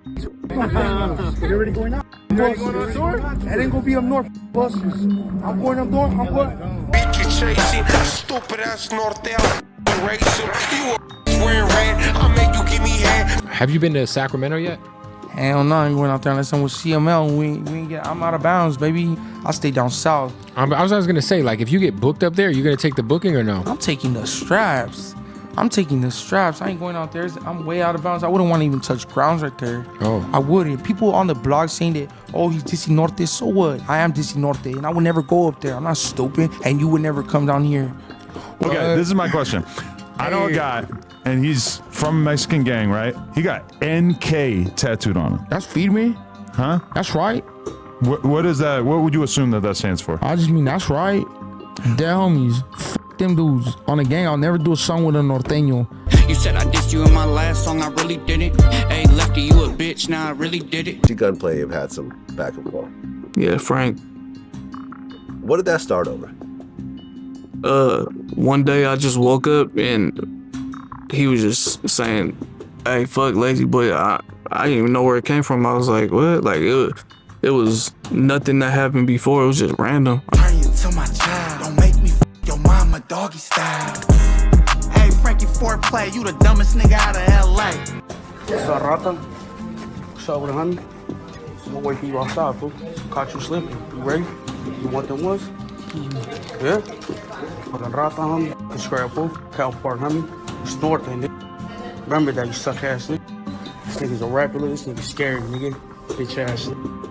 You already going out? You already going on tour? That ain't gonna be up north, buses. I'm going up north, I'm going. Bitch, chasing, stupid ass Norteño, racing. You wearing red, I make you give me head. Have you been to Sacramento yet? Hell no, I ain't going out there unless I'm with CML. We ain't get. I'm out of bounds, baby. I stay down south. I was gonna say, like, if you get booked up there, you gonna take the booking or no? I'm taking the straps. I ain't going out there. I'm way out of bounds. I wouldn't want to even touch grounds right there. Oh. I wouldn't. People on the blog saying that, oh, he's DC Norte. So what? I am DC Norte, and I would never go up there. I'm not stupid, and you would never come down here. Okay, this is my question. I know a guy, and he's from a Mexican gang, right? He got NK tattooed on him. That's feed me. Huh? That's right. What is that? What would you assume that stands for? I just mean that's right. Dead homies. F them dudes. On the gang, I'll never do a song with a Norteño. You said I dissed you in my last song, I really did it. Hey, Lefty, you a bitch, now I really did it. Lefty Gunplay have had some back and forth. Yeah, Frank. What did that start over? One day I just woke up and he was just saying, hey, fuck lazy boy. I didn't even know where it came from. I was like, what? Like, it was nothing that happened before. It was just random. Turn you to my child. Don't make me f your mama doggy style. Hey, Frankie foreplay, you the dumbest nigga out of LA. What's up, Rata? What's up with the honey? I'm gonna wait for you outside, fool. Caught you slipping. You ready? You want them ones? Yeah? Fucking Rata, homie. Good scrap, fool. Cow Park, homie. Snort that nigga. Remember that, you suck ass nigga. This nigga's a rapper, this nigga's scary, nigga. Bitch ass nigga.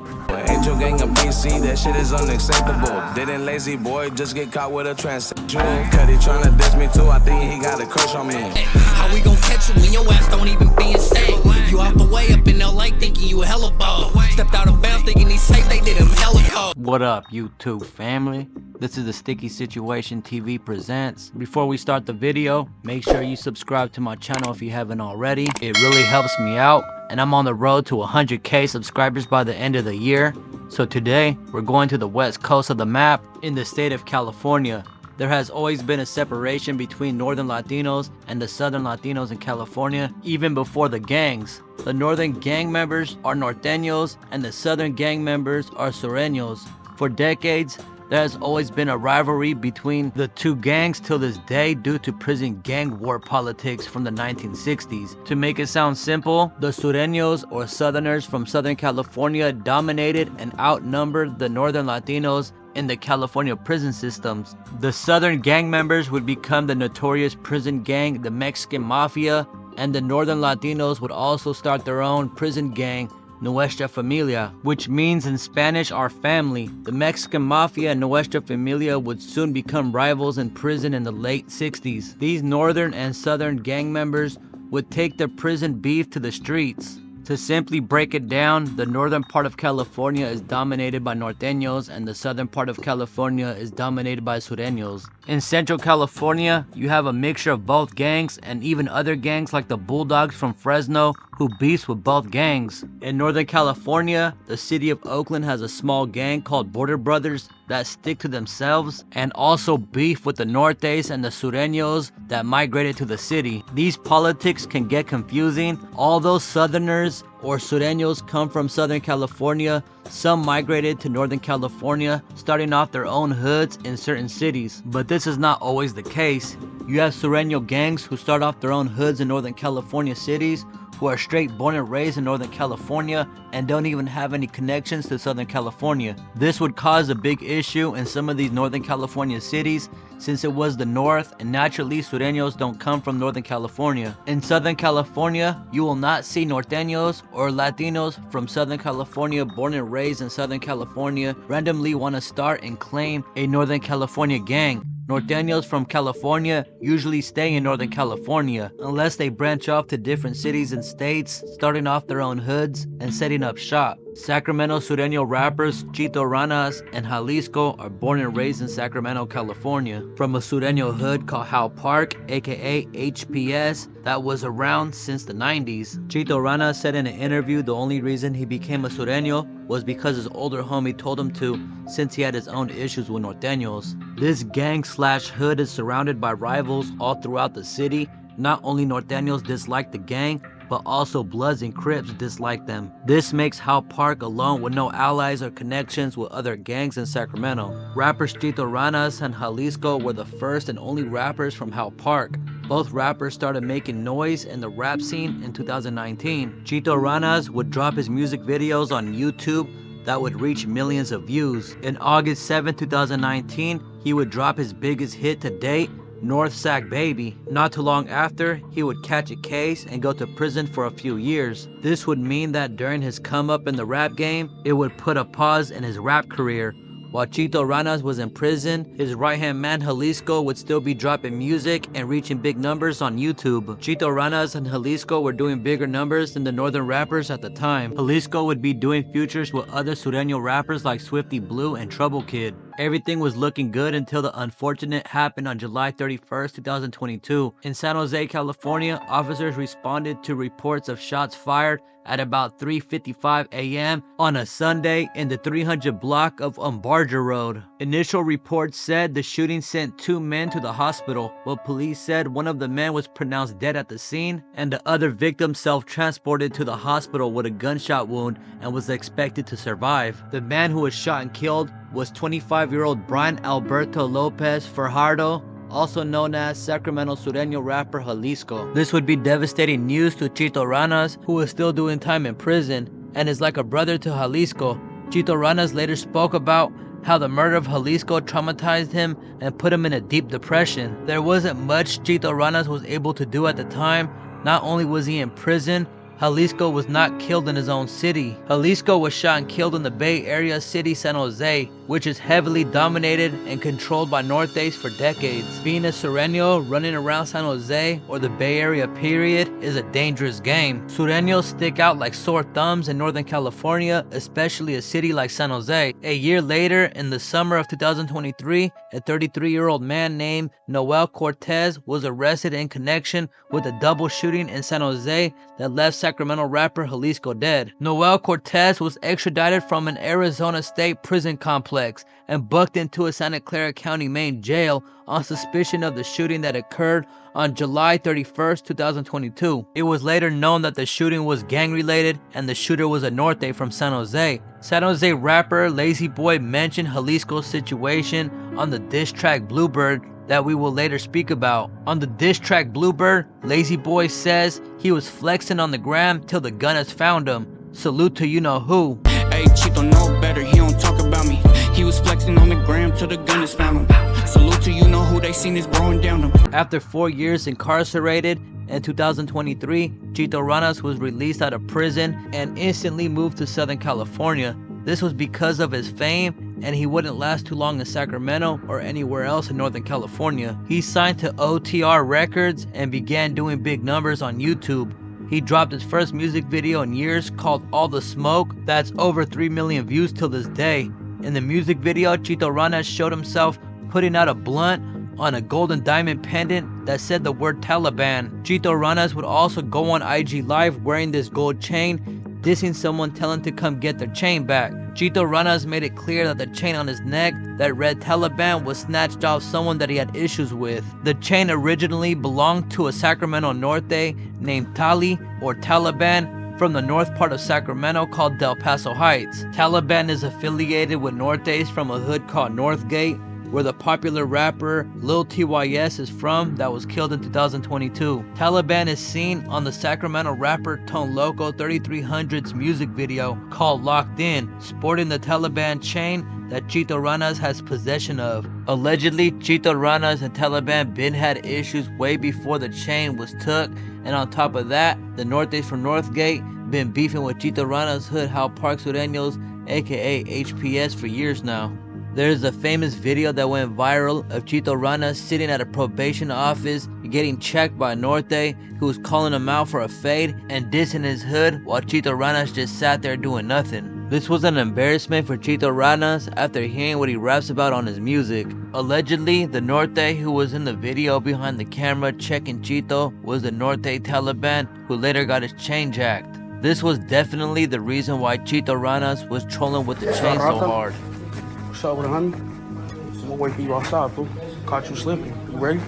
Angel gang of BC, that shit is unacceptable. Didn't lazy boy just get caught with a transsexual? Cuddy tryna diss me too, I think he got a crush on me. How we gon' catch you when your ass don't even be in state? You out the way up in LA thinking you a hella ball. Stepped out of bounds thinking he's safe, they did him hella cold. What up, YouTube family? This is the Sticky Situation TV presents. Before we start the video, make sure you subscribe to my channel if you haven't already. It really helps me out, and I'm on the road to 100K subscribers by the end of the year. So today, we're going to the west coast of the map in the state of California. There has always been a separation between northern Latinos and the southern Latinos in California, even before the gangs. The northern gang members are Norteños and the southern gang members are Sureños. For decades, there has always been a rivalry between the two gangs till this day due to prison gang war politics from the 1960s. To make it sound simple, the Sureños or Southerners from Southern California dominated and outnumbered the Northern Latinos in the California prison systems. The Southern gang members would become the notorious prison gang, the Mexican Mafia, and the Northern Latinos would also start their own prison gang, Nuestra Familia, which means in Spanish, our family. The Mexican Mafia and Nuestra Familia would soon become rivals in prison in the late 60s. These northern and southern gang members would take their prison beef to the streets. To simply break it down, the northern part of California is dominated by Norteños and the southern part of California is dominated by Sureños. In Central California, you have a mixture of both gangs and even other gangs like the Bulldogs from Fresno who beefs with both gangs. In Northern California, the city of Oakland has a small gang called Border Brothers that stick to themselves and also beef with the Nortes and the Sureños that migrated to the city. These politics can get confusing. Although Southerners or Sureños come from Southern California, some migrated to Northern California, starting off their own hoods in certain cities. But this is not always the case. You have Sureño gangs who start off their own hoods in Northern California cities, who are straight born and raised in Northern California and don't even have any connections to Southern California. This would cause a big issue in some of these Northern California cities since it was the north and naturally Sureños don't come from Northern California. In Southern California, you will not see Norteños or Latinos from Southern California born and raised in Southern California randomly want to start and claim a Northern California gang. Norteños from California usually stay in Northern California unless they branch off to different cities and states, starting off their own hoods and setting up shop. Sacramento Sureño rappers Chito Ranas and Jalisco are born and raised in Sacramento, California, from a Sureño hood called Howell Park, aka HPS, that was around since the 90s. Chito Ranas said in an interview the only reason he became a Sureño was because his older homie told him to, since he had his own issues with Norteños. This gang/hood is surrounded by rivals all throughout the city. Not only Norteños dislike the gang, but also Bloods and Crips disliked them. This makes Hal Park alone with no allies or connections with other gangs in Sacramento. Rappers Chito Ranas and Jalisco were the first and only rappers from Hal Park. Both rappers started making noise in the rap scene in 2019. Chito Ranas would drop his music videos on YouTube that would reach millions of views. In August 7, 2019, he would drop his biggest hit to date, North Sac Baby. Not too long after, he would catch a case and go to prison for a few years. This would mean that during his come up in the rap game, it would put a pause in his rap career. While Chito Ranas was in prison, his right-hand man Jalisco would still be dropping music and reaching big numbers on YouTube. Chito Ranas and Jalisco were doing bigger numbers than the northern rappers at the time. Jalisco would be doing features with other Sureño rappers like Swifty Blue and Trouble Kid. Everything was looking good until the unfortunate happened on July 31st, 2022. In San Jose, California, officers responded to reports of shots fired at about 3:55 a.m. on a Sunday in the 300 block of Umbarger Road. Initial reports said the shooting sent 2 men to the hospital, but police said one of the men was pronounced dead at the scene and the other victim self-transported to the hospital with a gunshot wound and was expected to survive. The man who was shot and killed was 25-year-old Brian Alberto Lopez Fajardo, also known as Sacramento Sureño rapper Jalisco. This would be devastating news to Chito Ranas, who is still doing time in prison and is like a brother to Jalisco. Chito Ranas later spoke about how the murder of Jalisco traumatized him and put him in a deep depression. There wasn't much Chito Ranas was able to do at the time. Not only was he in prison, Jalisco was not killed in his own city. Jalisco was shot and killed in the Bay Area city San Jose, which is heavily dominated and controlled by NORTE'S for decades. Being a Sureño running around San Jose or the Bay Area period is a dangerous game. Sureños stick out like sore thumbs in Northern California, especially a city like San Jose. A year later, in the summer of 2023, a 33-year-old man named Noel Cortez was arrested in connection with a double shooting in San Jose that left Sacramento rapper Jalisco dead. Noel Cortez was extradited from an Arizona state prison complex and booked into a Santa Clara County main jail on suspicion of the shooting that occurred on July 31st, 2022. It was later known that the shooting was gang-related and the shooter was a Norte from San Jose. San Jose rapper Lazy Boy mentioned Jalisco's situation on the diss track Bluebird that we will later speak about. On the diss track Bluebird, Lazy Boy says he was flexing on the gram till the gunners found him. Salute to you know who. Hey, Chito know better, he don't talk about me. He was flexing on the gram till the gunners found him. Salute to you know who, they seen his growing down him. After 4 years incarcerated, in 2023, Chito Ranas was released out of prison and instantly moved to Southern California. This was because of his fame, and he wouldn't last too long in Sacramento or anywhere else in Northern California. He signed to OTR Records and began doing big numbers on YouTube. He dropped his first music video in years called All the Smoke that's over 3 million views till this day. In the music video, Chito Ranas showed himself putting out a blunt on a golden diamond pendant that said the word Taliban. Chito Ranas would also go on IG Live wearing this gold chain, dissing someone telling to come get their chain back. Chito Ranas made it clear that the chain on his neck that read Taliban was snatched off someone that he had issues with. The chain originally belonged to a Sacramento Norte named Tali or Taliban from the north part of Sacramento called Del Paso Heights. Taliban is affiliated with Norte's from a hood called Northgate, where the popular rapper Lul Tys is from that was killed in 2022. Taliban is seen on the Sacramento rapper Tone Loco 3300's music video called Locked In, sporting the Taliban chain that Chito Ranas has possession of. Allegedly, Chito Ranas and Taliban been had issues way before the chain was took, and on top of that, the Norte's from Northgate been beefing with Chito Ranas' hood Hal Park Sureños, aka HPS, for years now. There's a famous video that went viral of Chito Ranas sitting at a probation office getting checked by Norte, who was calling him out for a fade and dissing his hood while Chito Ranas just sat there doing nothing. This was an embarrassment for Chito Ranas after hearing what he raps about on his music. Allegedly, the Norte who was in the video behind the camera checking Chito was the Norte Taliban who later got his chain jacked. This was definitely the reason why Chito Ranas was trolling with the chain so hard. What's up with it, honey? I'm gonna wait for you outside, fool. Caught you slipping. You ready?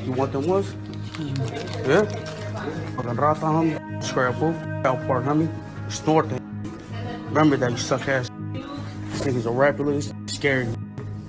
You want them ones? Yeah? Fucking rata, homie. Scrap fool. Out part, homie. It's Norte. Remember that, you suck ass. This nigga's a rapper, look, this scary.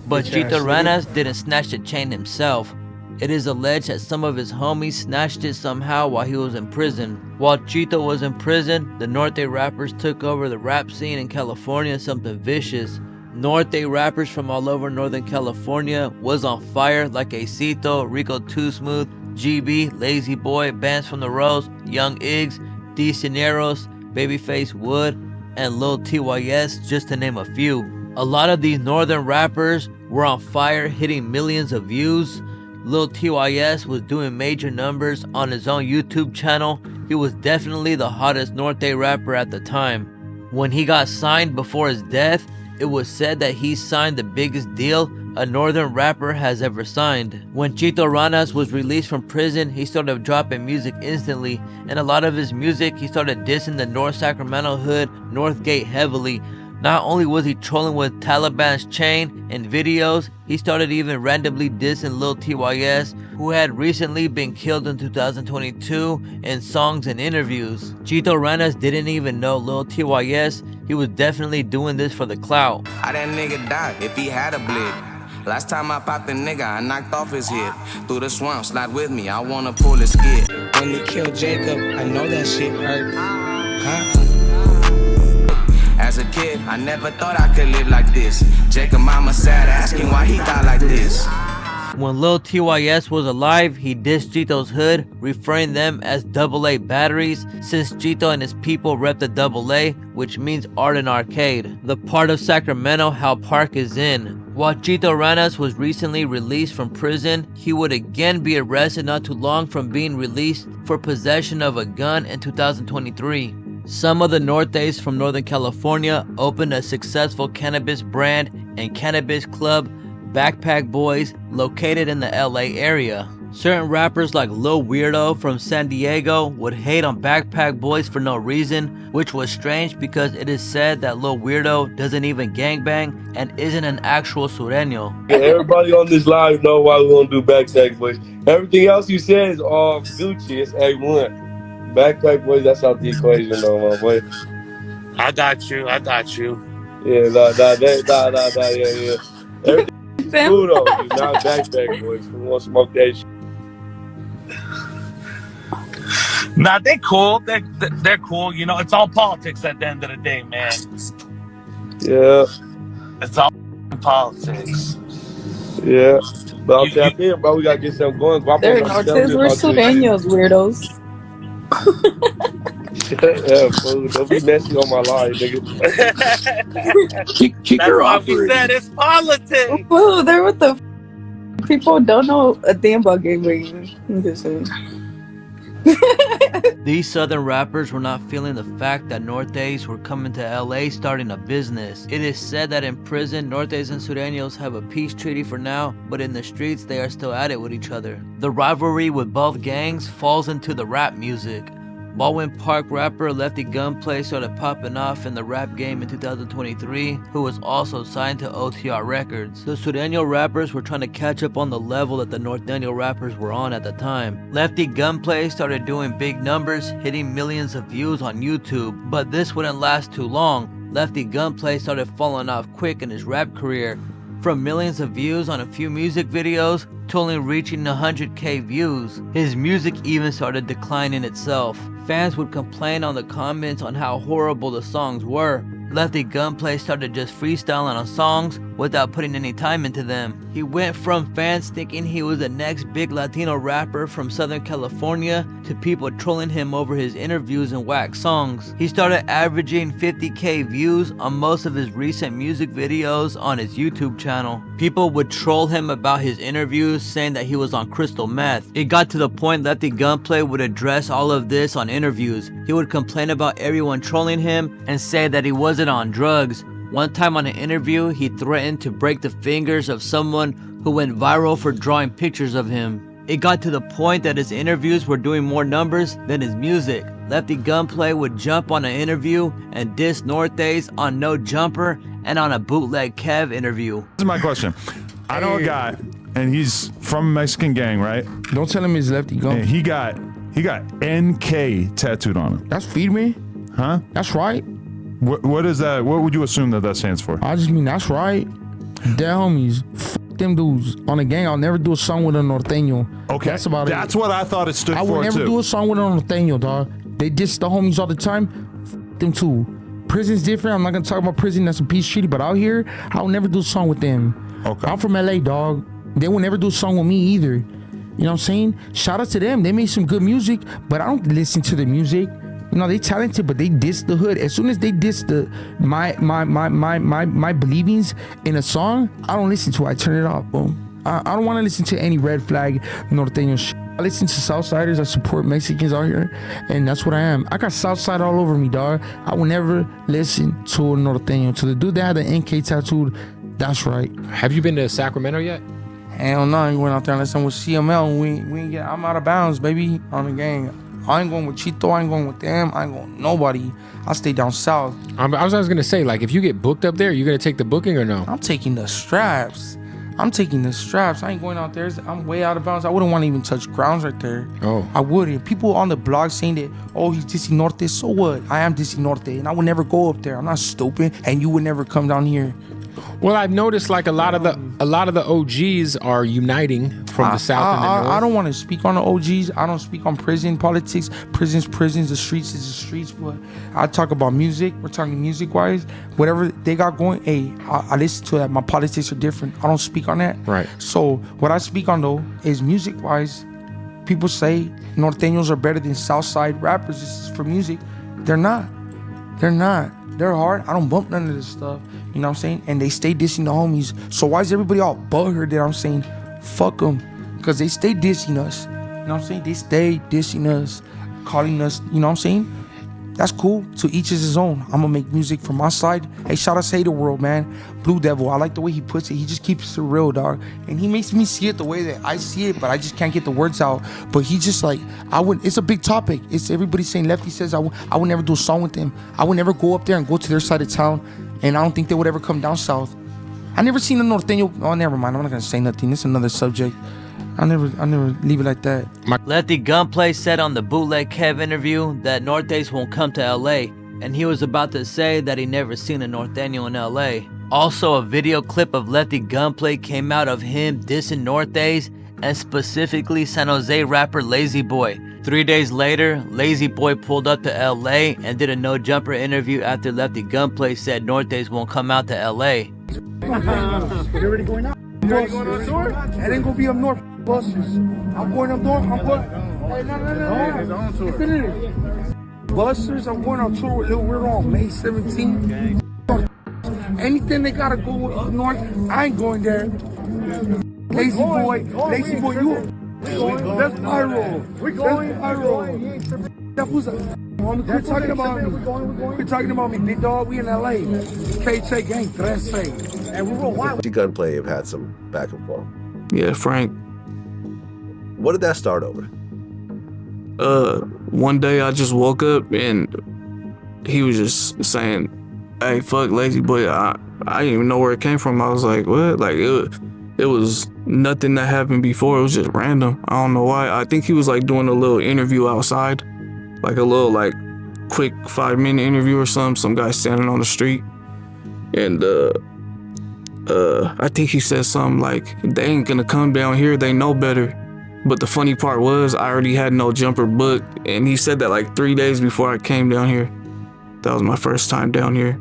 But Bitch ass Chito nigga. Ranas didn't snatch the chain himself. It is alleged that some of his homies snatched it somehow while he was in prison. While Chito was in prison, the Norte rappers took over the rap scene in California, something vicious. Norte rappers from all over Northern California was on fire like Acito, Rico Too Smooth, GB, Lazy Boy, Bands from the Rose, Young Iggs, D. Cineros, Babyfacewood, and Lul Tys, just to name a few. A lot of these northern rappers were on fire, hitting millions of views. Lul Tys was doing major numbers on his own YouTube channel. He was definitely the hottest Norte rapper at the time. When he got signed before his death, it was said that he signed the biggest deal a northern rapper has ever signed. When Chito Ranas was released from prison, he started dropping music instantly, and a lot of his music he started dissing the North Sacramento hood, Northgate heavily. Not only was he trolling with Taliban's chain in videos, he started even randomly dissing Lul Tys, who had recently been killed in 2022 in songs and interviews. Chito Ranas didn't even know Lul Tys. He was definitely doing this for the clout. How that nigga die if he had a blade? Last time I popped a nigga, I knocked off his hip. Through the swamp, slide with me, I wanna pull his skid. When they killed Jacob, I know that shit hurt. Huh? As a kid, I never thought I could live like this. Jacob mama sad, asking why he thought like this. When Lul Tys was alive, he dissed Chito's hood, referring them as AA batteries, since Chito and his people rep the AA, which means art and arcade, the part of Sacramento Hal Park is in. While Chito Ranas was recently released from prison, he would again be arrested not too long from being released for possession of a gun in 2023. Some of the Nortes from Northern California opened a successful cannabis brand and cannabis club, Backpack BOYZ, located in the LA area. Certain rappers like Lil WEIRDO from San Diego would hate on Backpack BOYZ for no reason, which was strange because it is said that Lil WEIRDO doesn't even gangbang and isn't an actual Sureño. Everybody on this live know why we gonna do Backpack BOYZ. Everything else you said is all Gucci. It's A1. Backpack BOYZ, that's out the equation though, my boy. I got you. Yeah, yeah. Everything's cool though, it's not Backpack BOYZ. We wanna smoke that shit. Nah, they cool. They're cool. You know, it's all politics at the end of the day, man. Yeah. It's all politics. Yeah. But I'm tapped in, bro. We gotta get something going. They're NORTE'S, we're Sureños, weirdos. Yeah, fool. Don't be messy on my line, nigga. Kick her off. That's why we said it's politics. Whoa, they're what the people don't know a thing about gangbanging. I'm just saying. These southern rappers were not feeling the fact that Nortes were coming to LA starting a business. It is said that in prison, Nortes and Sureños have a peace treaty for now, but in the streets they are still at it with each other. The rivalry with both gangs falls into the rap music. Baldwin Park rapper Lefty Gunplay started popping off in the rap game in 2023, who was also signed to OTR Records. The Sureño rappers were trying to catch up on the level that the Norteño rappers were on at the time. Lefty Gunplay started doing big numbers, hitting millions of views on YouTube, but this wouldn't last too long. Lefty Gunplay started falling off quick in his rap career, from millions of views on a few music videos to only reaching 100k views. His music even started declining itself. Fans would complain on the comments on how horrible the songs were. Lefty Gunplay started just freestyling on songs without putting any time into them. He went from fans thinking he was the next big Latino rapper from Southern California to people trolling him over his interviews and whack songs. He started averaging 50k views on most of his recent music videos on his YouTube channel. People would troll him about his interviews, saying that he was on crystal meth. It got to the point Lefty Gunplay would address all of this on interviews. He would complain about everyone trolling him and say that he wasn't on drugs. One time on an interview, he threatened to break the fingers of someone who went viral for drawing pictures of him. It got to the point that his interviews were doing more numbers than his music. Lefty Gunplay would jump on an interview and diss Nortes on No Jumper and on a bootleg Kev interview. This is my question. I know a guy, and he's from a Mexican gang, right? Don't tell him he's Lefty Gunplay. And he got He got NK tattooed on him. That's feed me. Huh? That's right. What is that? What would you assume that stands for? I just mean that's right. Dead homies. F them dudes. On the gang, I'll never do a song with a Norteño. Okay. That's about it. That's what I thought it stood for, I would never do a song with a Norteño, dog. They diss the homies all the time. F them too. Prison's different. I'm not gonna talk about prison. That's a peace treaty. But out here, I'll never do a song with them. Okay. I'm from LA, dog. They will never do a song with me either. You know what I'm saying? Shout out to them. They made some good music, but I don't listen to the music. You know, they talented, but they diss the hood. As soon as they diss my believings in a song, I don't listen to it. I turn it off, boom. I don't want to listen to any red flag Norteño shit. I listen to Southsiders. I support Mexicans out here, and that's what I am. I got Southside all over me, dog. I will never listen to a Norteño. To the dude that had the NK tattooed, that's right. Have you been to Sacramento yet? Hell no, I ain't going out there unless I'm with CML. We ain't get. I'm out of bounds, baby, on the gang. I ain't going with Chito. I ain't going with them. I ain't going with nobody. I stay down south. I was gonna say, like, if you get booked up there, you gonna take the booking or no? I'm taking the straps. I ain't going out there. I'm way out of bounds. I wouldn't want to even touch grounds right there. Oh. I wouldn't. People on the blog saying that, oh, he's dissing Norte. So what? I am dissing Norte, and I would never go up there. I'm not stupid, and you would never come down here. Well, I've noticed like a lot of the OGs are uniting from the south and the north. I don't want to speak on the OGs. I don't speak on prison politics. Prisons. The streets is the streets. But I talk about music. We're talking music-wise. Whatever they got going, hey, I listen to that. My politics are different. I don't speak on that. Right. So what I speak on though is music-wise. People say Norteños are better than Southside rappers. This is for music. They're not. They're hard. I don't bump none of this stuff. You know what I'm saying? And they stay dissing the homies. So why is everybody all butthurt that I'm saying fuck them? Because they stay dissing us. You know what I'm saying? They stay dissing us, calling us, you know what I'm saying? That's cool. To each is his own. I'm gonna make music from my side. Hey, shout out to Hater World, man. Blue Devil. I like the way he puts it. He just keeps it real, dog. And he makes me see it the way that I see it, but I just can't get the words out. But he just like, it's a big topic. It's everybody saying Lefty says I would never do a song with them. I would never go up there and go to their side of town. And I don't think they would ever come down south. I never seen a Norteño. Oh, never mind. I'm not gonna say nothing. It's another subject. I never leave it like that. Lefty Gunplay said on the Bootleg Kev interview that Nortes won't come to LA, and he was about to say that he never seen a Norteño in LA. Also, a video clip of Lefty Gunplay came out of him dissing Nortes, and specifically San Jose rapper Lazy Boy. 3 days later, Lazy Boy pulled up to LA and did a no jumper interview after Lefty Gunplay said Nortes won't come out to LA. You already going out? You already going on tour? That ain't gonna be up north, busters. I'm going up north. I'm going. Hey, no. He's on tour. Busters, I'm going on tour with Lil Weirdo on May 17th. Anything they gotta go up north, I ain't going there. Lazy boy, you. That's viral. We're going viral. That was quit talking about me. Quit talking about me, big dog. We in LA. KJ gang, TRAVESO'S. And we will wild. Lefty Gunplay have had some back and forth. Yeah, Frank. What did that start over? One day I just woke up and he was just saying, "Hey, fuck Lazy Boy." I didn't even know where it came from. I was like, what? Like it was nothing that happened before. It was just random. I don't know why. I think he was like doing a little interview outside, like a little like quick 5-minute interview or something. Some guy standing on the street, and I think he said something like, "They ain't gonna come down here. They know better." But the funny part was I already had no jumper booked, and he said that like 3 days before I came down here. That was my first time down here.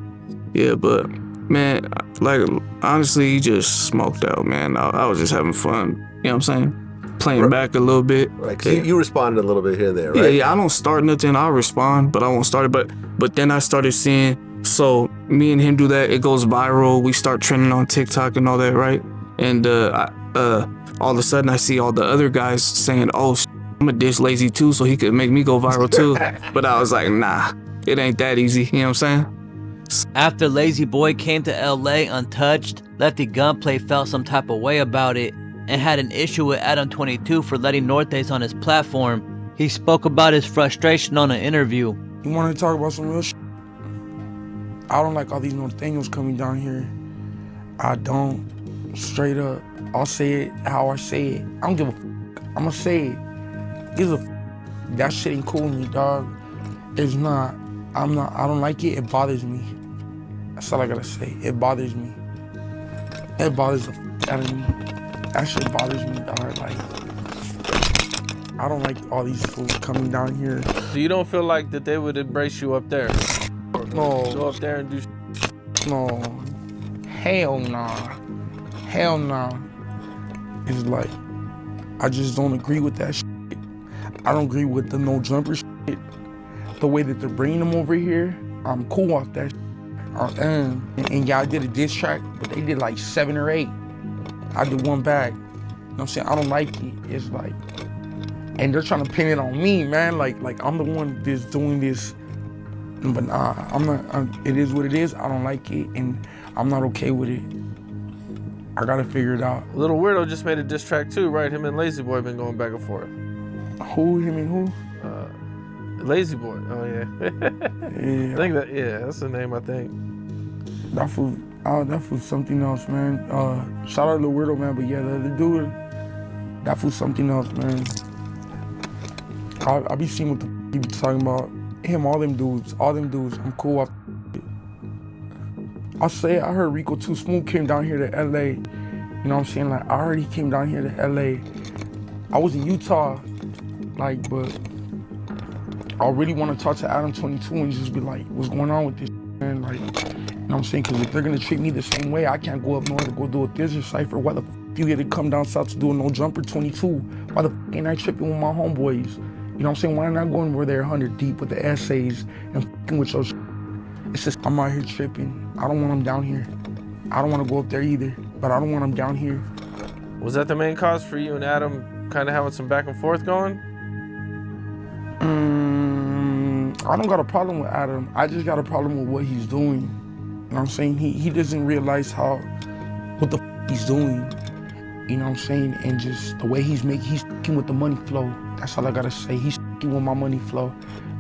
Yeah, but man, like honestly, he just smoked out, man. I was just having fun. You know what I'm saying? Playing back a little bit. Right, so you responded a little bit here and there, right? Yeah, I don't start nothing. I'll respond, but I won't start it. But then I started seeing, so me and him do that. It goes viral. We start trending on TikTok and all that, right? And all of a sudden I see all the other guys saying, "Oh, I'm a diss Lazy too, so he could make me go viral too." But I was like, nah, it ain't that easy. You know what I'm saying? After Lazy Boy came to LA untouched, Lefty Gunplay felt some type of way about it and had an issue with Adam 22 for letting Nortes on his platform. He spoke about his frustration on an interview. You want to talk about some real shit? I don't like all these Norteños coming down here. I don't. Straight up. I'll say it how I say it. I don't give a f. I'm gonna say it. Give a f. that shit ain't cool with me, dog. It's not. I don't like it. It bothers me. That's all I gotta say. It bothers me. It bothers the f out of me. That shit bothers me, dog. Like, I don't like all these fools coming down here. So you don't feel like that they would embrace you up there? No. Go up there and do No. Hell nah. Hell nah. It's like, I just don't agree with that shit. I don't agree with the no jumper shit. The way that they're bringing them over here, I'm cool off that shit. And yeah, I did a diss track, but they did like 7 or 8. I did one back. You know what I'm saying? I don't like it. It's like, and they're trying to pin it on me, man. Like I'm the one that's doing this. But nah, I'm not, it is what it is. I don't like it, and I'm not okay with it. I gotta figure it out. Little Weirdo just made a diss track too, right? Him and Lazy Boy been going back and forth. Who? Him and who? Lazy Boy. Oh yeah. Yeah. I think that's the name. I think. That fool's something else, man. Shout out to Lil Weirdo, man. But yeah, the other dude, that fool's something else, man. I be seeing what the he be talking about. Him, all them dudes. I'm cool off. I'll say it, I heard Rico Too Smooth came down here to LA. You know what I'm saying? Like, I heard he came down here to LA. I was in Utah, like, but I really want to talk to Adam 22 and just be like, what's going on with this, man? Like, you know what I'm saying? Because if they're going to treat me the same way, I can't go up north to go do a Desert Cypher. Why the f you get to come down south to do a No Jumper 22? Why the f ain't I tripping with my homeboys? You know what I'm saying? Why am I not going where they're 100 deep with the essays and f***ing with your shit? It's just, I'm out here tripping. I don't want them down here. I don't want to go up there either, but I don't want them down here. Was that the main cause for you and Adam kind of having some back and forth going? I don't got a problem with Adam. I just got a problem with what he's doing. You know what I'm saying? He doesn't realize what the f he's doing. You know what I'm saying? And just the way he's f***ing with the money flow. That's all I gotta say. He's f***ing with my money flow.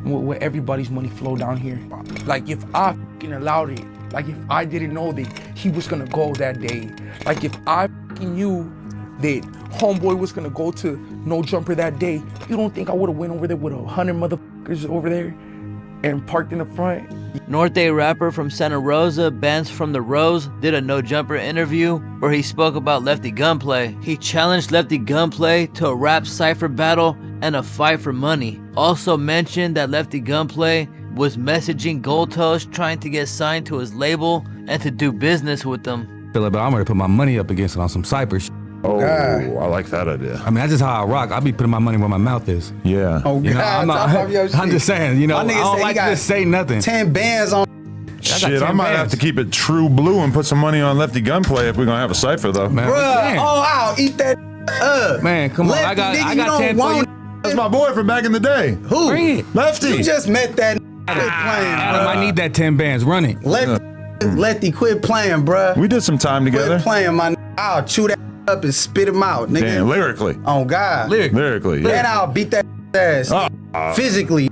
With everybody's money flow down here. Like, if I f***ing allowed it, like if I didn't know that he was gonna go that day, like if I f***ing knew that homeboy was gonna go to No Jumper that day, you don't think I would've went over there with 100 motherfuckers over there and parked in the front? Norte rapper from Santa Rosa, BANDZ from the Rose, did a No Jumper interview where he spoke about Lefty Gunplay. He challenged Lefty Gunplay to a rap cypher battle and a fight for money. Also mentioned that Lefty Gunplay was messaging Gold Toast trying to get signed to his label and to do business with them. But I'm ready to put my money up against it on some cypher shit. Oh, I like that idea. I mean, that's just how I rock. I be putting my money where my mouth is. Yeah. Oh, you know, I'm just saying, you know, I don't like to just say nothing. 10 bands on. Shit, I might have to keep it true blue and put some money on Lefty Gunplay if we're gonna have a cypher though. Man, bruh, oh, I'll eat that up. Man, come on, I got 10 for you. That's my boy from back in the day. Who? Bring it. Lefty. You just met that quit playing, Adam, I need that 10 bands. Run it. Lefty, quit playing, bruh. We did some time together. Quit playing, my I'll chew that up and spit him out, nigga. Damn, lyrically. Oh, God. Lyrically, yeah. And I'll beat that ass. Physically.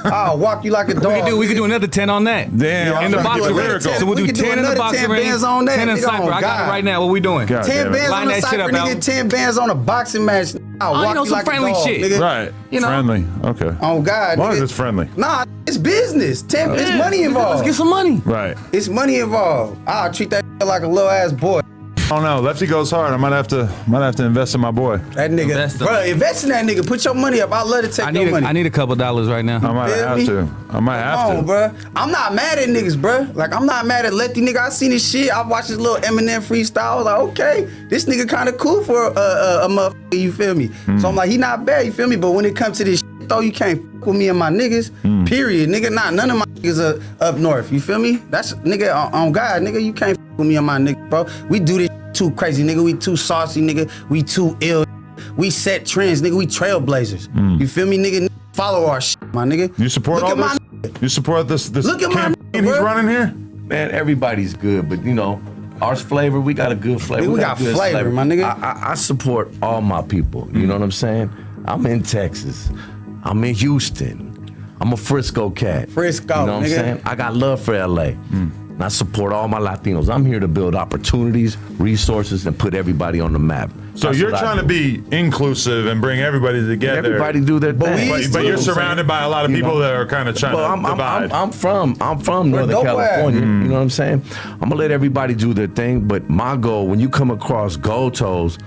I'll walk you like a dog. We could do another 10 on that. Damn. In the boxing ring. So we'll do 10 in the boxing ring, 10 in cypher. I got it right now. What we doing? 10 bands on the cypher, nigga. 10 bands on a boxing match. I'll walk you some like friendly a dog, shit. nigga. Right. You know? Friendly. Okay. Oh, God. As long as nigga. it's friendly. Nah, it's business. It's money involved. Let's get some money. Right. It's money involved. I'll treat that like a little ass boy. I don't know. Lefty goes hard. I might have to invest in my boy. That nigga, bro, invest in that nigga. Put your money up. I'd love to take your money. I need a couple dollars right now. I might have to. Come on, bro. I'm not mad at niggas, bro. Like, I'm not mad at Lefty nigga. I seen his shit. I watched his little Eminem freestyle. I was like, okay, this nigga kind of cool for a motherfucker. You feel me? So I'm like, he not bad. You feel me? But when it comes to this shit, though, you can't fuck with me and my niggas. Period, nigga. None of my niggas are up north. You feel me? That's nigga on God, nigga. You can't fuck with me and my niggas, bro. We do this too crazy, nigga. We too saucy, nigga. We too ill. We set trends, nigga. We trailblazers. You feel me, nigga? Follow our shit, my nigga. You support all this? You support this campaign he's running here? Man, everybody's good, but you know, ours flavor, we got a good flavor. We got good flavor, my nigga. I support all my people. You know what I'm saying? I'm in Texas. I'm in Houston. I'm a Frisco cat. Frisco, you know what nigga. I'm saying? I got love for LA. You know and I support all my Latinos. I'm here to build opportunities, resources, and put everybody on the map. So That's you're what I trying to do. be inclusive and bring everybody together. Everybody do their thing. But you're surrounded by a lot of people that are kind of trying to divide. I'm from Northern California. You know what I'm saying? I'm gonna let everybody do their thing, but my goal, when you come across Gold Toes,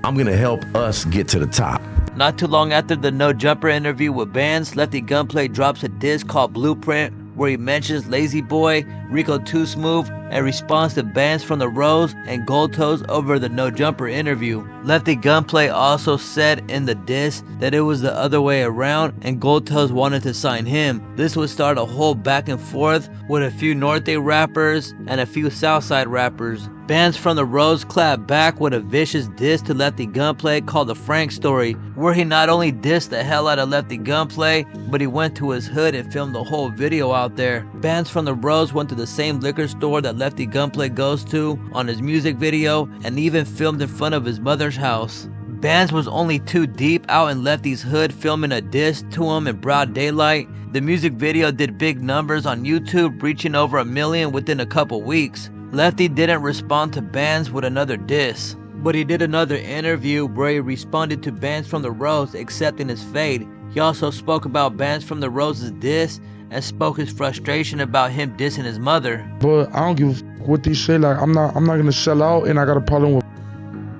I'm gonna help us get to the top. Not too long after the No Jumper interview with BANDZ, Lefty Gunplay drops a diss called Blueprint, where he mentions Lazy Boy, Rico Too Smooth, and responds to BANDZ from the Rose and Gold Toes over the No Jumper interview. Lefty Gunplay also said in the diss that it was the other way around and Gold Toes wanted to sign him. This would start a whole back and forth with a few Norte rappers and a few Southside rappers. BANDZ from the Rose clapped back with a vicious diss to Lefty Gunplay called The Frank Story, where he not only dissed the hell out of Lefty Gunplay, but he went to his hood and filmed the whole video out there. BANDZ from the Rose went to the same liquor store that Lefty Gunplay goes to on his music video and even filmed in front of his mother's house. BANDZ was only too deep out in Lefty's hood filming a diss to him in broad daylight. The music video did big numbers on YouTube, reaching over 1 million within a couple weeks. Lefty didn't respond to BANDZ with another diss, but he did another interview where he responded to BANDZ from the Rose accepting his fate. He also spoke about BANDZ from the Rose's diss and spoke his frustration about him dissing his mother. But I don't give a what they say. Like I'm not gonna sell out, and I got a problem with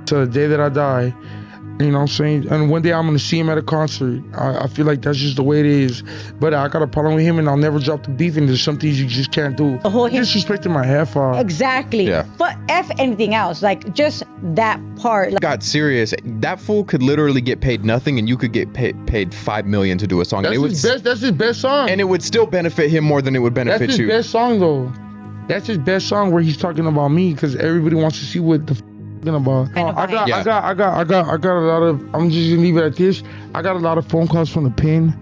till the day that I die. You know what I'm saying? And one day I'm gonna see him at a concert. I feel like that's just the way it is. But I got a problem with him, and I'll never drop the beef. And there's some things you just can't do. The whole disrespecting my half off. Exactly. Yeah. But F anything else, like just that part. Got serious. That fool could literally get paid nothing, and you could get paid $5 million to do a song. That's his best song. And it would still benefit him more than it would benefit That's his you. best song though. That's his best song where he's talking about me, because everybody wants to see what the talking about. I got a lot of. I'm just gonna leave it at this. I got a lot of phone calls from the pen.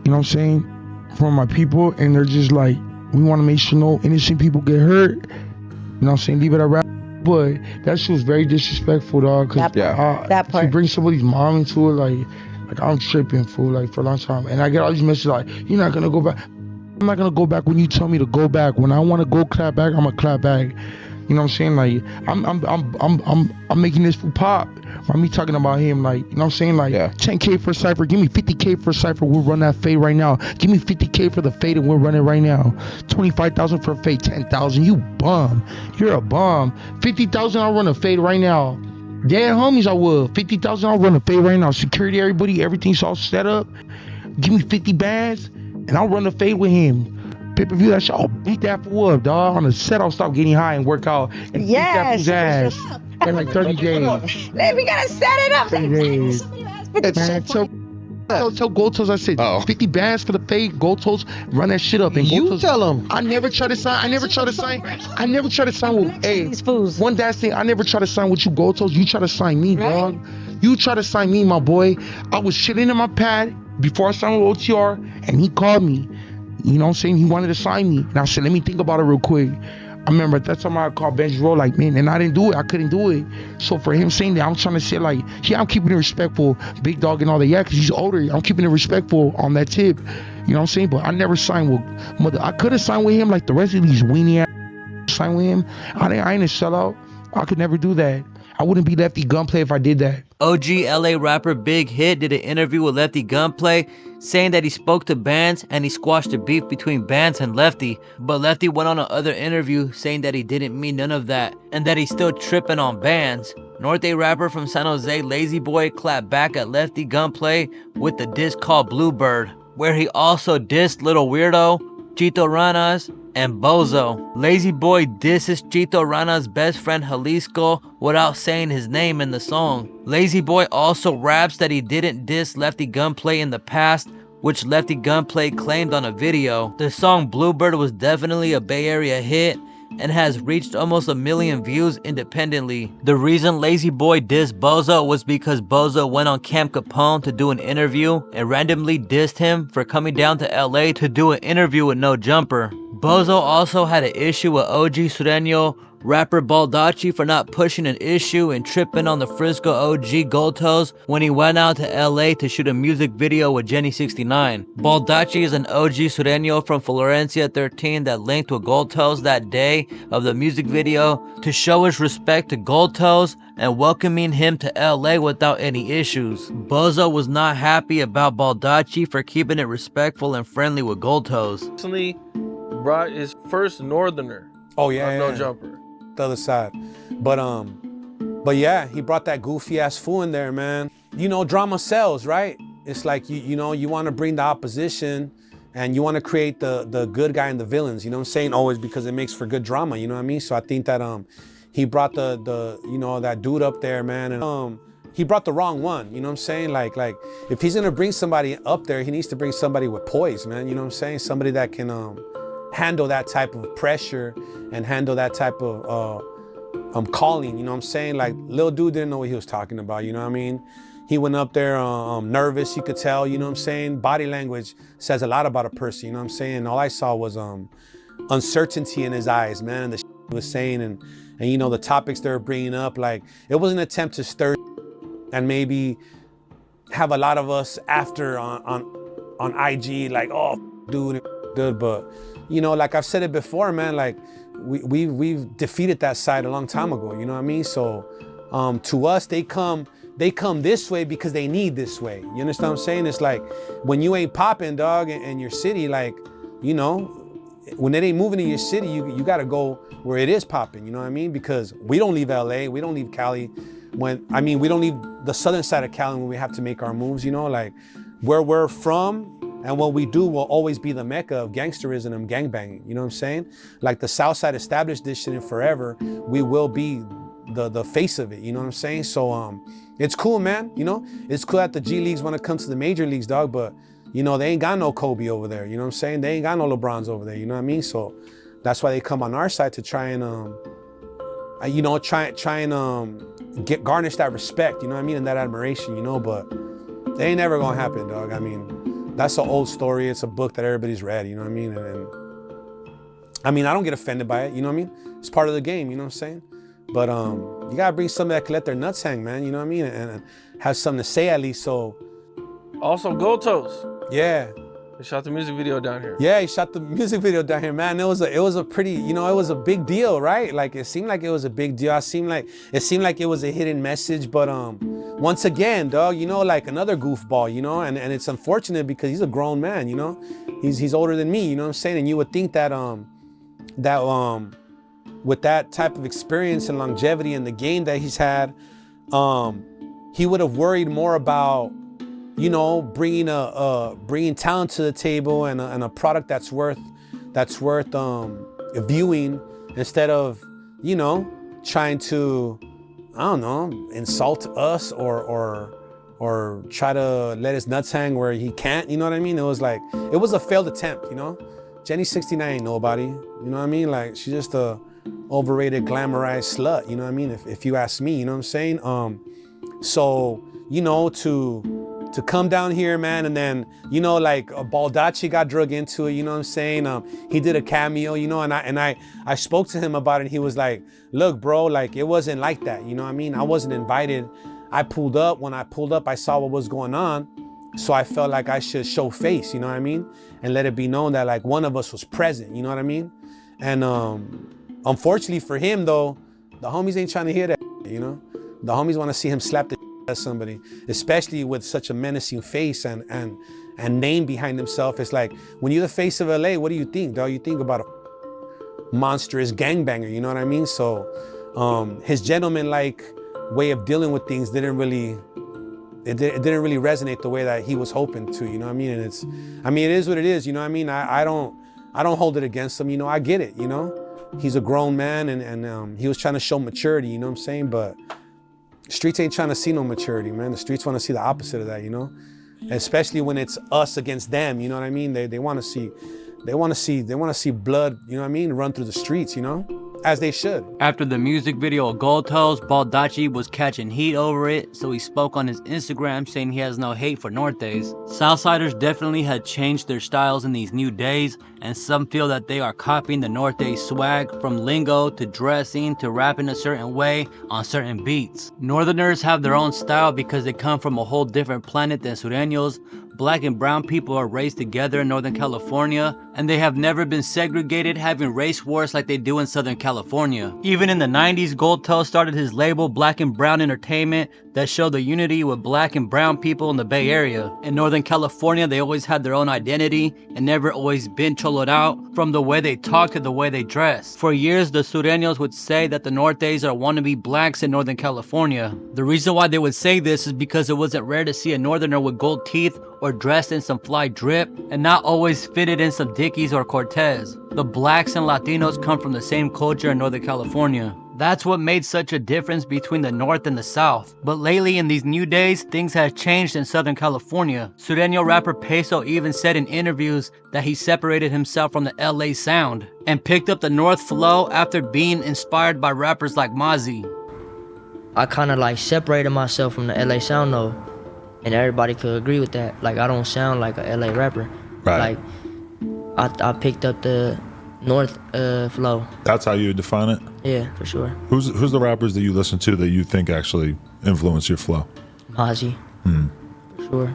You know what I'm saying? From my people, and they're just like, we want to make sure no innocent people get hurt. You know what I'm saying? Leave it at rap. But that shit was very disrespectful, dog. Cause that part. To bring somebody's mom into it, like I'm tripping, fool, like for a long time. And I get all these messages like, you're not gonna go back. I'm not gonna go back when you tell me to go back. When I want to go clap back, I'm gonna clap back. You know what I'm saying? Like I'm making this for pop. By me talking about him, like, you know what I'm saying? Like 10K for a cypher, give me 50K for a cypher, we'll run that fade right now. Give me 50K for the fade and we'll run it right now. 25,000 for a fade, 10,000. You bum. You're a bum. 50,000, I'll run a fade right now. Dead homies, I will. 50,000, I'll run a fade right now. Security, everybody, everything's all set up. Give me 50 bands and I'll run a fade with him. Pay-per-view that shit, I'll beat that fool up, dog. On the set, I'll stop getting high and work out and beat that fool's ass in like 30 days. We gotta set it up. 30 days. Man, tell Gold Toes I said 50 bands for the fade. Gold Toes, run that shit up. And Gold Toes, tell him. I never try to sign with, hey, one last thing, I never try to sign with you, Gold Toes. You try to sign me, dog. You try to sign me, my boy. I was chilling in my pad before I signed with OTR, and he called me. You know what I'm saying? He wanted to sign me. And I said, let me think about it real quick. I remember at that time I called Benji Roll, like, man, and I didn't do it. I couldn't do it. So for him saying that, I'm trying to say, like, yeah, I'm keeping it respectful, big dog and all that. Yeah, because he's older. I'm keeping it respectful on that tip. You know what I'm saying? But I never signed with mother. I could have signed with him like the rest of these weenie ass signed with him. I ain't a sellout. I could never do that. I wouldn't be Lefty Gunplay if I did that. OG LA rapper Big Hit did an interview with Lefty Gunplay saying that he spoke to BANDZ and he squashed the beef between BANDZ and Lefty. But Lefty went on another interview saying that he didn't mean none of that and that he's still tripping on BANDZ. Norte rapper from San Jose, Lazy Boy, clapped back at Lefty Gunplay with the diss called Bluebird, where he also dissed Little Weirdo, Chito Ranas, and BOZO. Lazy Boy disses Chito Ranas' best friend Jalisco without saying his name in the song. Lazy Boy also raps that he didn't diss Lefty Gunplay in the past, which Lefty Gunplay claimed on a video. The song Bluebird was definitely a Bay Area hit and has reached almost 1 million views independently. The reason Lazy Boy dissed BOZO was because BOZO went on Camp Capone to do an interview and randomly dissed him for coming down to LA to do an interview with No Jumper. BOZO also had an issue with OG Sureño rapper BANDZ for not pushing an issue and tripping on the Frisco OG GOATO'S when he went out to LA to shoot a music video with Jenny 69. BANDZ is an OG Sureño from Florencia 13 that linked with GOATO'S that day of the music video to show his respect to GOATO'S and welcoming him to LA without any issues. BOZO was not happy about BANDZ for keeping it respectful and friendly with GOATO'S. Recently brought his first Northerner. Oh yeah, No Jumper. The other side, but yeah, he brought that goofy ass fool in there, man. You know, drama sells, right? It's like you know, you want to bring the opposition, and you want to create the good guy and the villains. You know what I'm saying? Always, because it makes for good drama. You know what I mean? So I think that he brought the you know, that dude up there, man, and he brought the wrong one. You know what I'm saying? Like if he's gonna bring somebody up there, he needs to bring somebody with poise, man. You know what I'm saying? Somebody that can handle that type of pressure and handle that type of calling, you know what I'm saying? Like, little dude didn't know what he was talking about, you know what I mean? He went up there nervous, you could tell, you know what I'm saying? Body language says a lot about a person, you know what I'm saying? All I saw was uncertainty in his eyes, man, and the he was saying, and you know, the topics they were bringing up, like, it was an attempt to stir and maybe have a lot of us after on IG, like, oh, dude, good, but you know, like I've said it before, man, like we've defeated that side a long time ago, you know what I mean? So to us, they come this way because they need this way. You understand what I'm saying? It's like when you ain't popping, dog, in your city, like, you know, when it ain't moving in your city, you gotta go where it is popping, you know what I mean? Because we don't leave LA, we don't leave Cali we don't leave the southern side of Cali when we have to make our moves, you know, like where we're from. And what we do will always be the mecca of gangsterism and gangbanging, you know what I'm saying? Like the South Side established this shit, and forever, we will be the face of it, you know what I'm saying? So it's cool, man, you know? It's cool that the G Leagues want to come to the major leagues, dog, but you know, they ain't got no Kobe over there, you know what I'm saying? They ain't got no LeBrons over there, you know what I mean? So that's why they come on our side to try and, you know, try and garnish that respect, you know what I mean? And that admiration, you know, but they ain't never gonna happen, dog. I mean, that's an old story. It's a book that everybody's read, you know what I mean? And I mean, I don't get offended by it, you know what I mean? It's part of the game, you know what I'm saying? But you gotta bring somebody that can let their nuts hang, man, you know what I mean? And have something to say at least, so. Also, GOATO'S. Yeah. He shot the music video down here. Yeah, he shot the music video down here, man. It was a pretty, you know, it was a big deal, right? Like, it seemed like it was a big deal. It seemed like it was a hidden message, but once again, dog, you know, like another goofball, you know, and it's unfortunate because he's a grown man, you know, he's older than me, you know what I'm saying? And you would think that with that type of experience and longevity in the game that he's had, he would have worried more about, you know, bringing talent to the table and a product that's worth viewing, instead of, you know, trying to, I don't know, insult us or try to let his nuts hang where he can't, you know what I mean? It was a failed attempt, you know? Jenny 69 ain't nobody, you know what I mean? Like, she's just a overrated, glamorized slut, you know what I mean? If you ask me, you know what I'm saying? So, you know, to come down here, man, and then, you know, like BANDZ got drug into it, you know what I'm saying? He did a cameo, you know, and I spoke to him about it, and he was like, look, bro, like, it wasn't like that, you know what I mean? I wasn't invited. I pulled up. When I pulled up, I saw what was going on, so I felt like I should show face, you know what I mean? And let it be known that, like, one of us was present, you know what I mean? And unfortunately for him, though, the homies ain't trying to hear that, you know? The homies want to see him slap the at somebody, especially with such a menacing face and name behind himself. It's like, when you're the face of LA, what do you think, dog? You think about a monstrous gangbanger, you know what I mean? So his gentleman-like way of dealing with things didn't really resonate the way that he was hoping to, you know what I mean? And it is what it is, you know what I mean? I don't hold it against him, you know, I get it, you know? He's a grown man, and he was trying to show maturity, you know what I'm saying? But streets ain't trying to see no maturity, man. The streets want to see the opposite of that, you know? Especially when it's us against them, you know what I mean? They want to see blood, you know what I mean, run through the streets, you know? as they should. After the music video of Goldtoes, Baldacci was catching heat over it, so he spoke on his Instagram saying he has no hate for Norte's. Southsiders definitely had changed their styles in these new days, and some feel that they are copying the Norte swag from lingo to dressing to rapping a certain way on certain beats. Northerners have their own style because they come from a whole different planet than Sureños. Black and brown people are raised together in Northern California, and they have never been segregated, having race wars like they do in Southern California. Even in the 90s, Goldtoes started his label Black and Brown Entertainment that showed the unity with black and brown people in the Bay Area. In Northern California, they always had their own identity and never always been choloed out, from the way they talk to the way they dress. For years, the Sureños would say that the Nortes are wannabe blacks in Northern California. The reason why they would say this is because it wasn't rare to see a Northerner with gold teeth or dressed in some fly drip and not always fitted in some Dickies or Cortez. The blacks and Latinos come from the same culture in Northern California. That's what made such a difference between the North and the South. But lately in these new days, things have changed in Southern California. Sureño rapper Peysoh even said in interviews that he separated himself from the LA sound and picked up the North flow after being inspired by rappers like Mozzie. I kind of like separated myself from the LA sound though. And everybody could agree with that. Like, I don't sound like a LA rapper. Right. Like, I picked up the North flow. That's how you define it? Yeah, for sure. Who's the rappers that you listen to that you think actually influence your flow? Mozzie. For sure.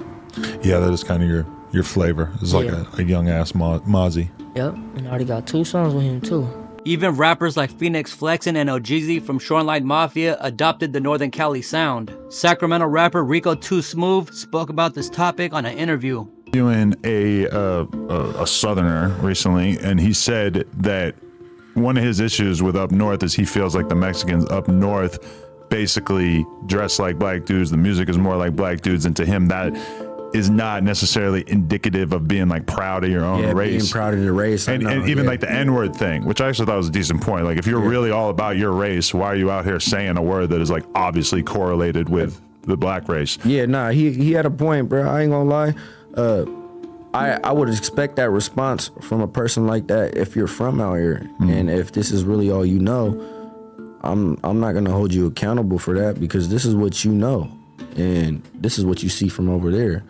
Yeah, that is kind of your flavor. It's like a young ass Mozzie. Yep, and I already got 2 songs with him too. Even rappers like Phoenix Flexin and OGZ from Shoreline Mafia adopted the Northern Cali sound. Sacramento rapper Rico Too Smooth spoke about this topic on an interview. Doing a Southerner recently, and he said that one of his issues with up north is he feels like the Mexicans up north basically dress like black dudes. The music is more like black dudes, and to him that is not necessarily indicative of being like proud of your own race. Being proud of the race. And even like the N-word thing, which I actually thought was a decent point. Like if you're really all about your race, why are you out here saying a word that is like obviously correlated with the black race? Yeah, nah, he had a point, bro. I ain't gonna lie. I would expect that response from a person like that if you're from out here. And if this is really all you know, I'm not gonna hold you accountable for that, because this is what you know. And this is what you see from over there.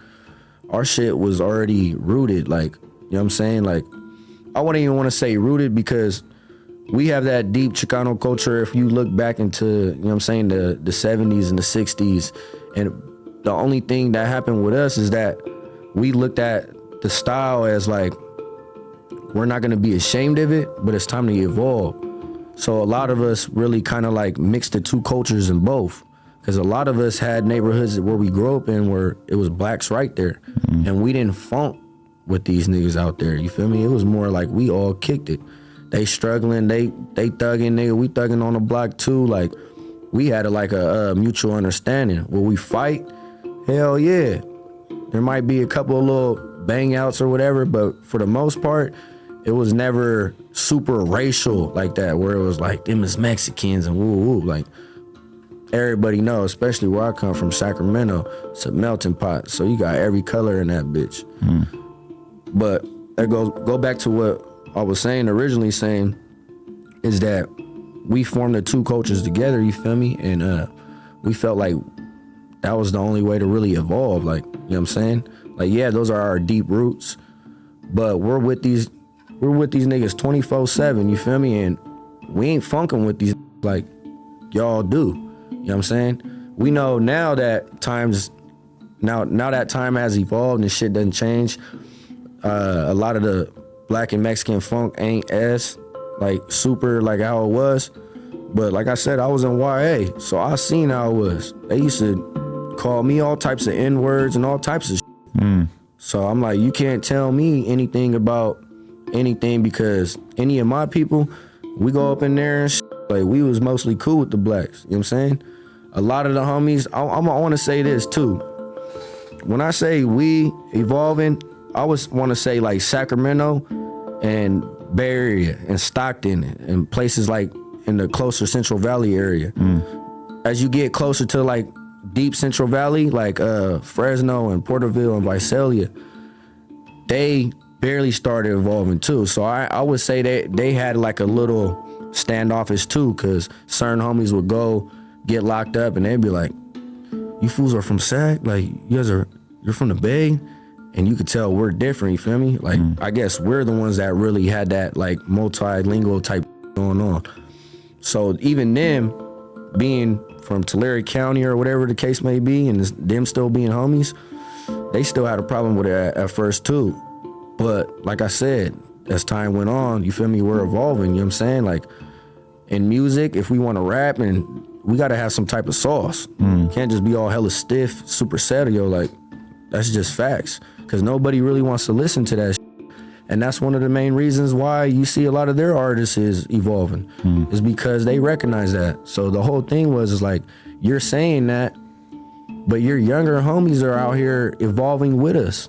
Our shit was already rooted, like, you know what I'm saying? Like, I wouldn't even want to say rooted, because we have that deep Chicano culture. If you look back into, you know what I'm saying, the 70s and the 60s, and the only thing that happened with us is that we looked at the style as like, we're not going to be ashamed of it, but it's time to evolve. So a lot of us really kind of like mixed the two cultures in both. Because a lot of us had neighborhoods where we grew up in where it was blacks right there. And we didn't funk with these niggas out there, you feel me? It was more like we all kicked it. They struggling, they thugging, nigga, we thugging on the block too. Like, we had a mutual understanding. Will we fight? Hell yeah. There might be a couple of little bang outs or whatever, but for the most part, it was never super racial like that, where it was like, them is Mexicans and woo woo. Like, everybody know, especially where I come from, Sacramento, it's a melting pot. So you got every color in that bitch. But that go back to what I was saying originally, saying is that we formed the two cultures together, you feel me? And we felt like that was the only way to really evolve, like, you know what I'm saying? Like, yeah, those are our deep roots, but we're with these niggas 24/7, you feel me? And we ain't funking with these like y'all do. You know what I'm saying? We know now that now that time has evolved and shit doesn't change. A lot of the black and Mexican funk ain't as like super like how it was. But like I said, I was in YA, so I seen how it was. They used to call me all types of N-words and all types of shit. So I'm like, you can't tell me anything about anything, because any of my people, we go up in there and shit. Like, we was mostly cool with the blacks, you know what I'm saying? A lot of the homies, I want to say this too. When I say we evolving, I want to say like Sacramento and Bay Area and Stockton and places like in the closer Central Valley area. As you get closer to like deep Central Valley, like Fresno and Porterville and Visalia, they barely started evolving too. So I would say that they had like a little standoffish too, cause certain homies would go get locked up and they'd be like, "You fools are from Sac? Like you're from the Bay?" And you could tell we're different, you feel me? Like, I guess we're the ones that really had that, like, multilingual type going on. So even them being from Tulare County or whatever the case may be, and them still being homies, they still had a problem with it at first, too. But, like I said, as time went on, you feel me, we're evolving, you know what I'm saying? Like, in music, if we want to rap, and we got to have some type of sauce. Can't just be all hella stiff, super serio, like, that's just facts. Because nobody really wants to listen to that shit. And that's one of the main reasons why you see a lot of their artists is evolving, is because they recognize that. So the whole thing is like, you're saying that, but your younger homies are out here evolving with us.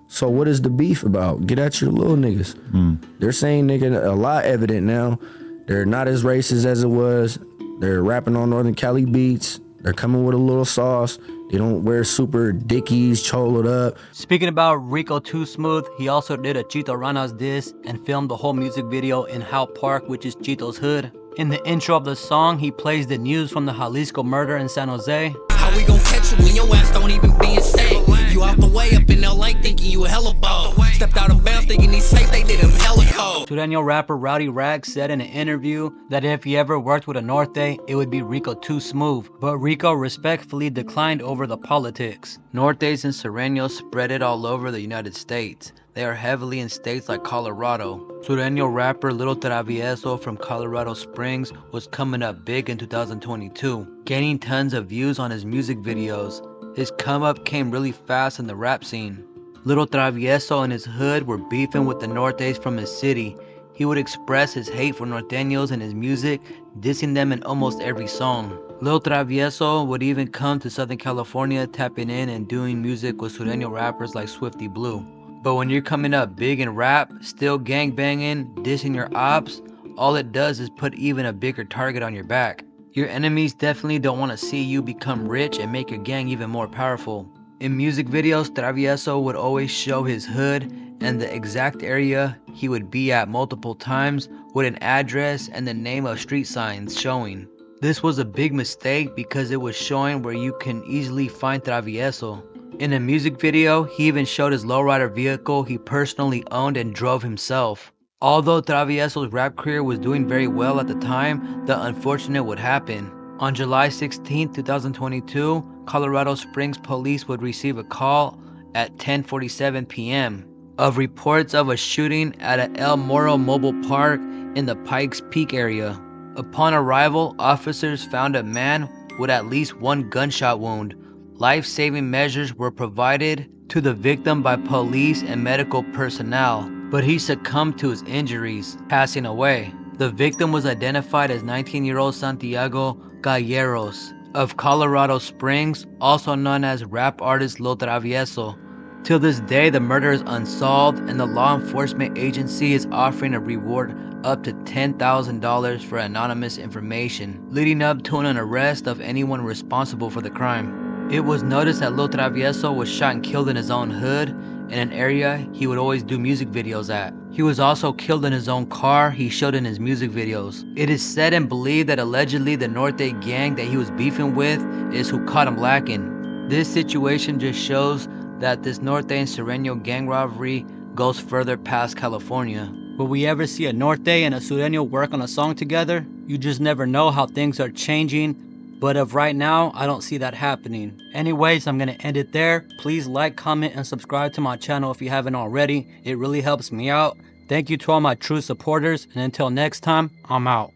So what is the beef about? Get at your little niggas. They're saying, nigga, a lot evident now. They're not as racist as it was. They're rapping on Northern Cali beats. They're coming with a little sauce. They don't wear super dickies, choloed up. Speaking about Rico Too Smooth, he also did a Chito Ranas diss and filmed the whole music video in Howe Park, which is Chito's hood. In the intro of the song, he plays the news from the Jalisco murder in San Jose. How we gon' catch you when your ass don't even be in state? You out the way up in LA thinking you a hella ball. Stepped out of bounds thinking he's safe, they did him hella cold. Sureño rapper Rowdy Rag said in an interview that if he ever worked with a Norte, it would be Rico Too Smooth, but Rico respectfully declined over the politics. Nortes and Sureños spread it all over the United States. They are heavily in states like Colorado. Sureño rapper Lul Tys from Colorado Springs was coming up big in 2022, gaining tons of views on his music videos. His come up came really fast in the rap scene. Lul Tys and his hood were beefing with the Nortes from his city. He would express his hate for Norteños in his music, dissing them in almost every song. Lul Tys would even come to Southern California, tapping in and doing music with Sureño rappers like Swifty Blue. But when you're coming up big in rap, still gangbanging, dissing your ops, all it does is put even a bigger target on your back. Your enemies definitely don't want to see you become rich and make your gang even more powerful. In music videos, Travieso would always show his hood and the exact area he would be at multiple times with an address and the name of street signs showing. This was a big mistake because it was showing where you can easily find Travieso. In a music video, he even showed his lowrider vehicle he personally owned and drove himself. Although Travieso's rap career was doing very well at the time, the unfortunate would happen. On July 16, 2022, Colorado Springs police would receive a call at 10:47 p.m. of reports of a shooting at a El Moro Mobile Park in the Pikes Peak area. Upon arrival, officers found a man with at least one gunshot wound. Life-saving measures were provided to the victim by police and medical personnel, but he succumbed to his injuries, passing away. The victim was identified as 19-year-old Santiago Galleros of Colorado Springs, also known as rap artist Lul Travieso. Till this day, the murder is unsolved, and the law enforcement agency is offering a reward up to $10,000 for anonymous information, leading up to an arrest of anyone responsible for the crime. It was noticed that Lul Travieso was shot and killed in his own hood, in an area he would always do music videos at. He was also killed in his own car he showed in his music videos. It is said and believed that allegedly the Norte gang that he was beefing with is who caught him lacking. This situation just shows that this Norte and Sureño gang rivalry goes further past California. Will we ever see a Norte and a Sureño work on a song together? You just never know how things are changing. But of right now, I don't see that happening. Anyways, I'm gonna end it there. Please like, comment, and subscribe to my channel if you haven't already. It really helps me out. Thank you to all my true supporters, and until next time, I'm out.